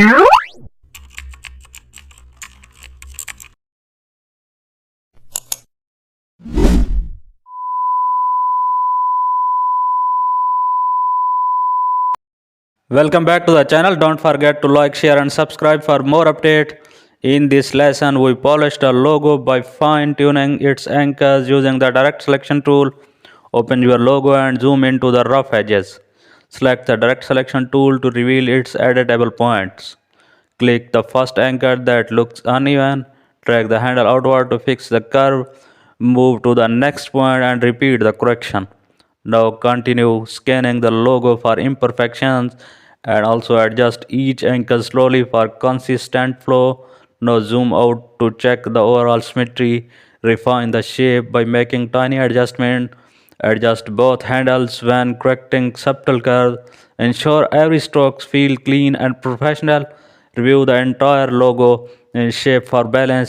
Welcome back to the channel. Don't forget to like, share and subscribe for more update. In this lesson, we polished a logo by fine-tuning its anchors using the direct selection tool. Open your logo and zoom into the rough edges. Select the direct selection tool to reveal its editable points. Click the first anchor that looks uneven. Drag the handle outward to fix the curve. Move to the next point and repeat the correction. Now continue scanning the logo for imperfections and also adjust each anchor slowly for consistent flow. Now zoom out to check the overall symmetry. Refine the shape by making tiny adjustments. Adjust both handles when correcting subtle curves. Ensure every stroke feels clean and professional. Review the entire logo and shape for balance